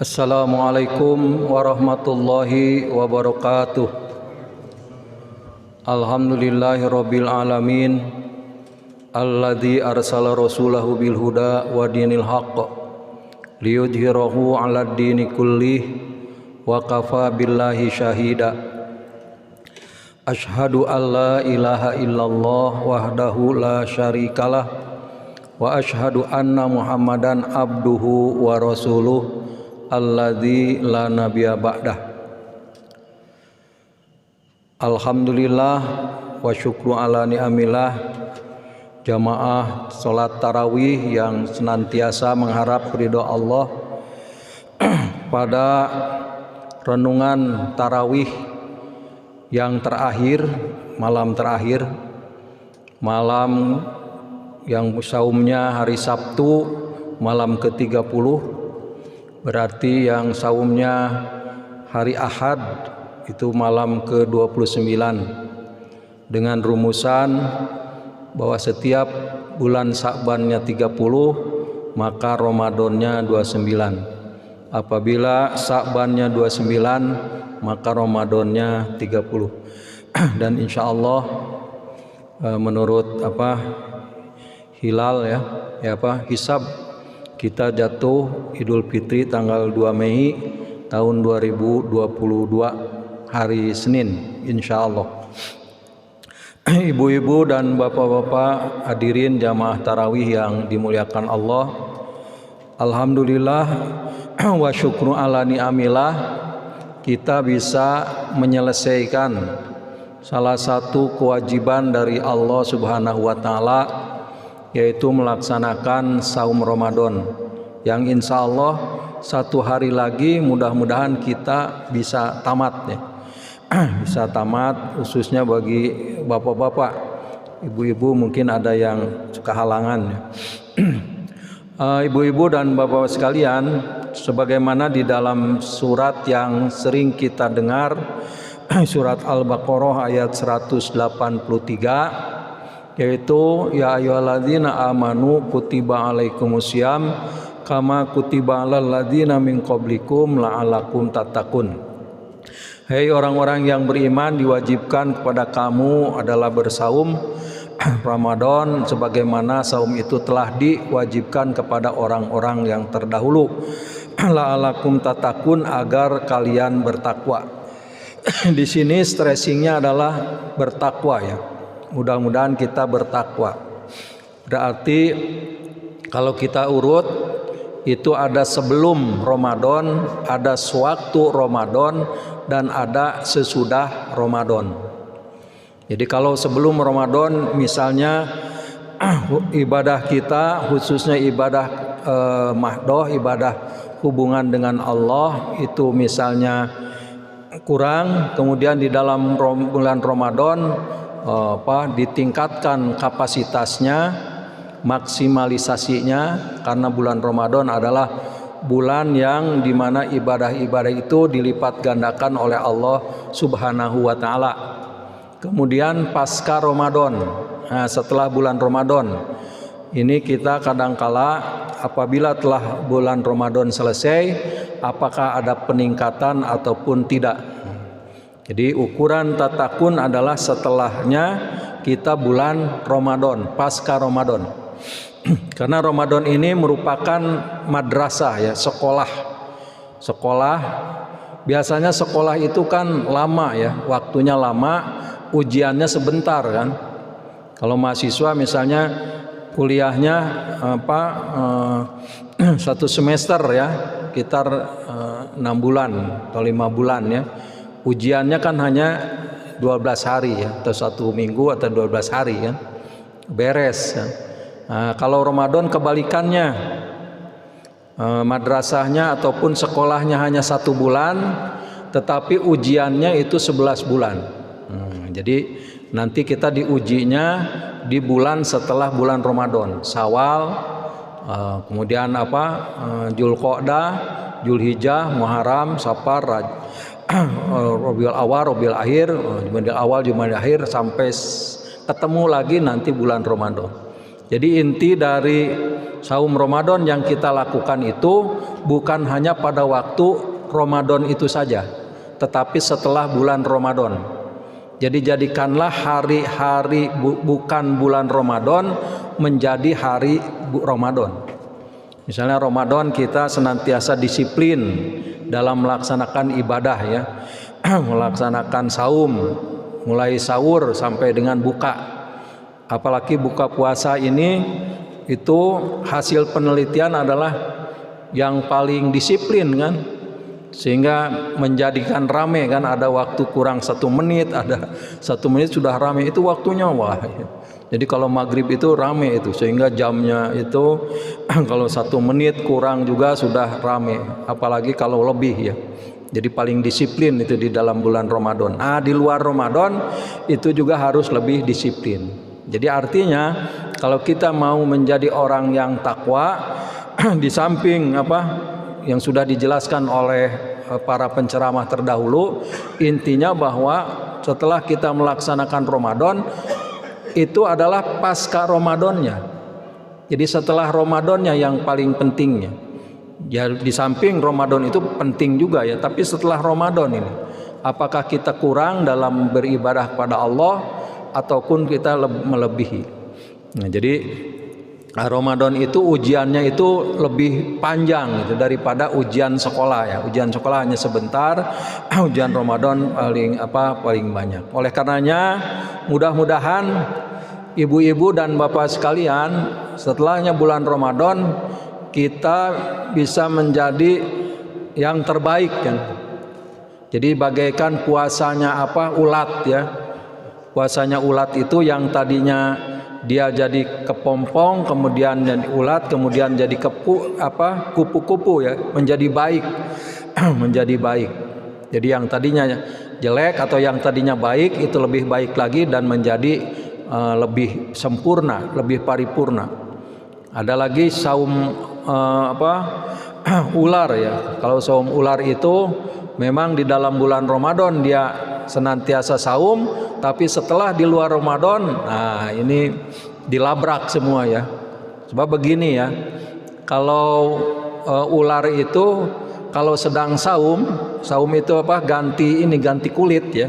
Assalamualaikum warahmatullahi wabarakatuh. Alhamdulillahirabbil alamin alladzi arsala rasulahu bil huda wa dinil haqq liyudhhirahu 'alad dini kullih wa kafa billahi syahida. Asyhadu an la ilaha illallah wahdahu la syarikalah wa asyhadu anna Muhammadan abduhu wa rasuluh alladzi la nabiyya ba'dah. Alhamdulillah wa syukru ala ni'amillah jamaah salat tarawih yang senantiasa mengharap ridho Allah pada renungan tarawih yang terakhir, malam yang saumnya hari Sabtu, malam ke-30. Berarti yang saumnya hari Ahad itu malam ke-29, dengan rumusan bahwa setiap bulan Sa'bannya 30 maka Ramadannya 29. Apabila Sa'bannya 29 maka Ramadannya 30. Dan insya Allah menurut hilal hisab, kita jatuh Idul Fitri tanggal 2 Mei tahun 2022 hari Senin insyaallah. Ibu-ibu dan bapak-bapak hadirin jamaah tarawih yang dimuliakan Allah, alhamdulillah wa syukru ala ni'amillah, kita bisa menyelesaikan salah satu kewajiban dari Allah Subhanahu wa taala, yaitu melaksanakan saum Ramadan yang insya Allah satu hari lagi mudah-mudahan kita bisa tamat ya. Bisa tamat, khususnya bagi bapak-bapak, ibu-ibu mungkin ada yang suka halangan ya. Ibu-ibu dan bapak sekalian, sebagaimana di dalam surat yang sering kita dengar, surat Al-Baqarah ayat 183, yaitu ya ayyuhalladzina amanu kutiba alaikumusiyam kama kutiba alal ladzina min qablikum la'allakum tattaqun. Hei orang-orang yang beriman, diwajibkan kepada kamu adalah bersaum Ramadan sebagaimana saum itu telah diwajibkan kepada orang-orang yang terdahulu, la'allakum tattaqun, agar kalian bertakwa. Di sini stressingnya adalah bertakwa ya. Mudah-mudahan kita bertakwa. Berarti kalau kita urut, itu ada sebelum Ramadan, ada sewaktu Ramadan, dan ada sesudah Ramadan. Jadi kalau sebelum Ramadan misalnya ibadah kita, khususnya ibadah mahdoh, ibadah hubungan dengan Allah, itu misalnya kurang, kemudian di dalam bulan Ramadan ditingkatkan kapasitasnya, maksimalisasinya, karena bulan Ramadan adalah bulan yang dimana ibadah-ibadah itu dilipat gandakan oleh Allah Subhanahu wa ta'ala. Kemudian pasca Ramadan, setelah bulan Ramadan ini kita kadangkala apabila telah bulan Ramadan selesai, apakah ada peningkatan ataupun tidak. Jadi ukuran tatakun adalah setelahnya kita bulan Ramadan, pasca Ramadan. Karena Ramadan ini merupakan madrasah ya, sekolah. Biasanya sekolah itu kan lama ya, waktunya lama, ujiannya sebentar kan. Kalau mahasiswa misalnya kuliahnya satu semester ya, sekitar 6 bulan atau 5 bulan ya. Ujiannya kan hanya 12 hari ya, atau 1 minggu atau 12 hari kan, beres ya. Nah, kalau Ramadan kebalikannya, madrasahnya ataupun sekolahnya hanya 1 bulan, tetapi ujiannya itu 11 bulan. Jadi nanti kita diujinya di bulan setelah bulan Ramadan, Syawal, kemudian Dzulqa'dah, Dzulhijjah, Muharram, Safar, Rabiul Awal, Rabiul Akhir, Jumadil Awal, Jumadil Akhir, sampai ketemu lagi nanti bulan Ramadan. Jadi inti dari saum Ramadan yang kita lakukan itu bukan hanya pada waktu Ramadan itu saja, tetapi setelah bulan Ramadan. Jadi jadikanlah hari-hari bukan bulan Ramadan menjadi hari Ramadan. Misalnya Ramadan kita senantiasa disiplin dalam melaksanakan ibadah ya, melaksanakan saum mulai sahur sampai dengan buka. Apalagi buka puasa ini itu hasil penelitian adalah yang paling disiplin kan, sehingga menjadikan rame kan, ada waktu kurang 1 menit, ada 1 menit sudah rame, itu waktunya wah. Jadi kalau maghrib itu rame itu, sehingga jamnya itu kalau 1 menit kurang juga sudah rame, apalagi kalau lebih ya. Jadi paling disiplin itu di dalam bulan Ramadan. Di luar Ramadan itu juga harus lebih disiplin. Jadi artinya kalau kita mau menjadi orang yang takwa, di samping apa yang sudah dijelaskan oleh para penceramah terdahulu, intinya bahwa setelah kita melaksanakan Ramadan itu adalah pasca Ramadannya. Jadi setelah Ramadannya yang paling pentingnya. Ya di samping Ramadan itu penting juga ya, tapi setelah Ramadan ini apakah kita kurang dalam beribadah kepada Allah ataupun kita melebihi. Nah, jadi Ramadan itu ujiannya itu lebih panjang gitu daripada ujian sekolah ya. Ujian sekolah hanya sebentar, ujian Ramadan paling banyak. Oleh karenanya mudah-mudahan ibu-ibu dan bapak sekalian, setelahnya bulan Ramadan kita bisa menjadi yang terbaik kan. Jadi bagaikan puasanya ulat ya. Puasanya ulat itu yang tadinya dia jadi kepompong, kemudian jadi ulat, kemudian jadi kupu-kupu ya, menjadi baik. Menjadi baik. Jadi yang tadinya jelek atau yang tadinya baik itu lebih baik lagi dan menjadi lebih sempurna, lebih paripurna. Ada lagi saum ular ya. Kalau saum ular itu memang di dalam bulan Ramadan dia senantiasa saum, tapi setelah di luar Ramadan, ini dilabrak semua ya. Sebab begini ya, kalau ular itu kalau sedang saum itu ganti kulit ya.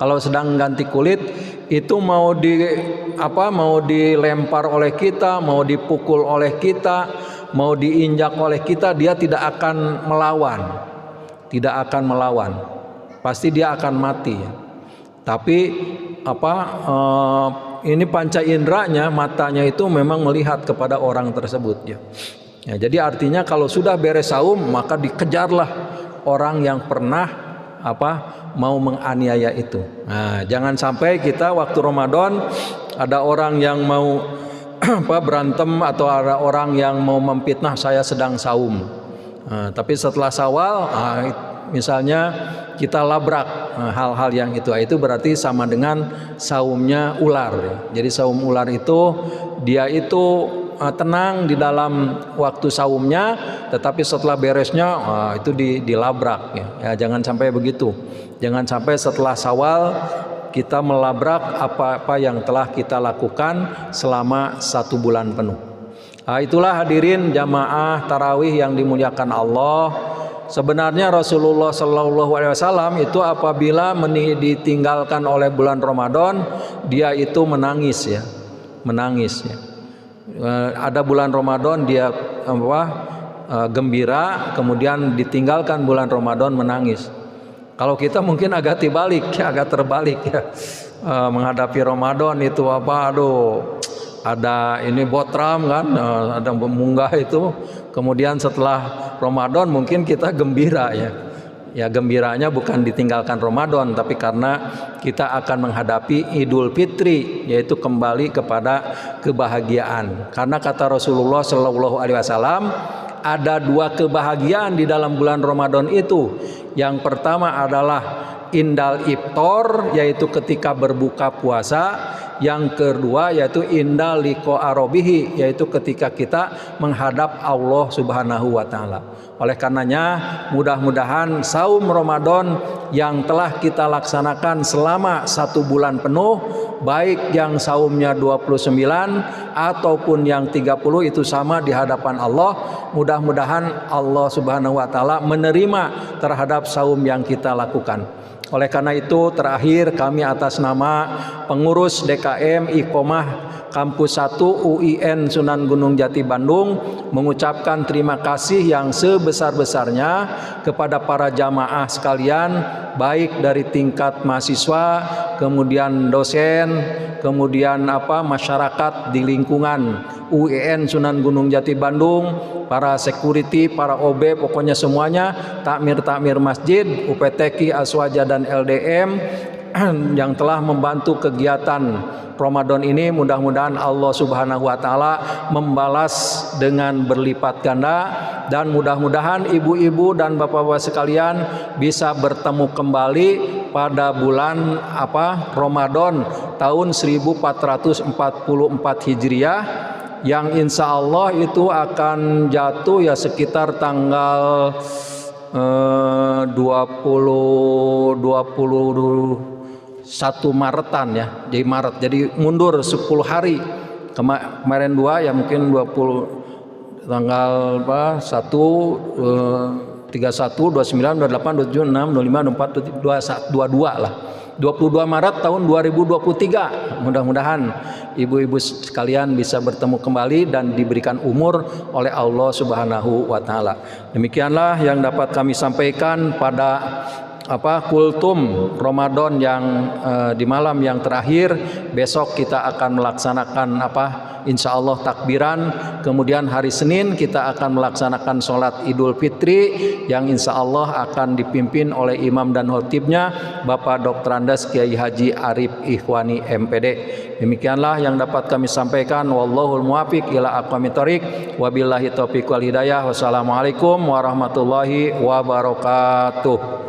Kalau sedang ganti kulit itu mau dilempar oleh kita, mau dipukul oleh kita, mau diinjak oleh kita, dia tidak akan melawan. Tidak akan melawan. Pasti dia akan mati. Tapi ini panca inderanya, matanya itu memang melihat kepada orang tersebut ya. Jadi artinya kalau sudah beres saum maka dikejarlah orang yang pernah mau menganiaya itu. Jangan sampai kita waktu Ramadan ada orang yang mau berantem atau ada orang yang mau memfitnah saya sedang saum. Tapi setelah Syawal misalnya kita labrak hal-hal yang itu berarti sama dengan saumnya ular ya. Jadi saum ular itu dia itu tenang di dalam waktu saumnya, tetapi setelah beresnya itu dilabrak ya. Jangan sampai begitu. Jangan sampai setelah Syawal kita melabrak apa-apa yang telah kita lakukan selama 1 bulan penuh. Itulah hadirin jamaah tarawih yang dimuliakan Allah. Sebenarnya Rasulullah Shallallahu Alaihi Wasallam itu apabila ditinggalkan oleh bulan Ramadan, dia itu menangis ya. Ada bulan Ramadan dia gembira, kemudian ditinggalkan bulan Ramadan menangis. Kalau kita mungkin agak terbalik ya. Menghadapi Ramadan itu ada ini botram kan, ada munggah itu. Kemudian setelah Ramadan mungkin kita gembira ya. Ya gembiranya bukan ditinggalkan Ramadan, tapi karena kita akan menghadapi Idul Fitri, yaitu kembali kepada kebahagiaan. Karena kata Rasulullah Shallallahu Alaihi Wasallam, ada 2 kebahagiaan di dalam bulan Ramadan itu. Yang pertama adalah indal iftar, yaitu ketika berbuka puasa. Yang kedua yaitu inda liqa arabihi, yaitu ketika kita menghadap Allah Subhanahu wa taala. Oleh karenanya mudah-mudahan saum Ramadan yang telah kita laksanakan selama 1 bulan penuh, baik yang saumnya 29 ataupun yang 30 itu sama di hadapan Allah. Mudah-mudahan Allah Subhanahu wa taala menerima terhadap saum yang kita lakukan. Oleh karena itu terakhir kami atas nama pengurus DKM Iqomah Kampus 1 UIN Sunan Gunung Jati Bandung mengucapkan terima kasih yang sebesar-besarnya kepada para jamaah sekalian, baik dari tingkat mahasiswa, kemudian dosen, kemudian masyarakat di lingkungan UIN Sunan Gunung Jati Bandung, para security, para OB, pokoknya semuanya, takmir masjid, UPTQ, Aswaja dan LDM yang telah membantu kegiatan Ramadan ini. Mudah-mudahan Allah Subhanahu wa taala membalas dengan berlipat ganda, dan mudah-mudahan ibu-ibu dan bapak-bapak sekalian bisa bertemu kembali pada bulan Ramadan tahun 1444 Hijriah yang insya Allah itu akan jatuh ya sekitar tanggal 21 Maretan ya, di Maret, jadi mundur 10 hari. Kemarin 2 ya mungkin 20 tanggal 1 31 29 28 27 6 25 24 22 lah, 22 Maret tahun 2023. Mudah-mudahan ibu-ibu sekalian bisa bertemu kembali dan diberikan umur oleh Allah Subhanahu wa taala. Demikianlah yang dapat kami sampaikan pada kultum Ramadan yang di malam yang terakhir. Besok kita akan melaksanakan insya Allah takbiran. Kemudian hari Senin kita akan melaksanakan sholat Idul Fitri yang insya Allah akan dipimpin oleh imam dan khotibnya Bapak Dr. Andes Kiai Haji Arif Ikhwani MPD. Demikianlah yang dapat kami sampaikan. Wallahul muwaffiq ila aqwamit thoriq. Wabillahi taufiq wal hidayah. Wassalamualaikum warahmatullahi wabarakatuh.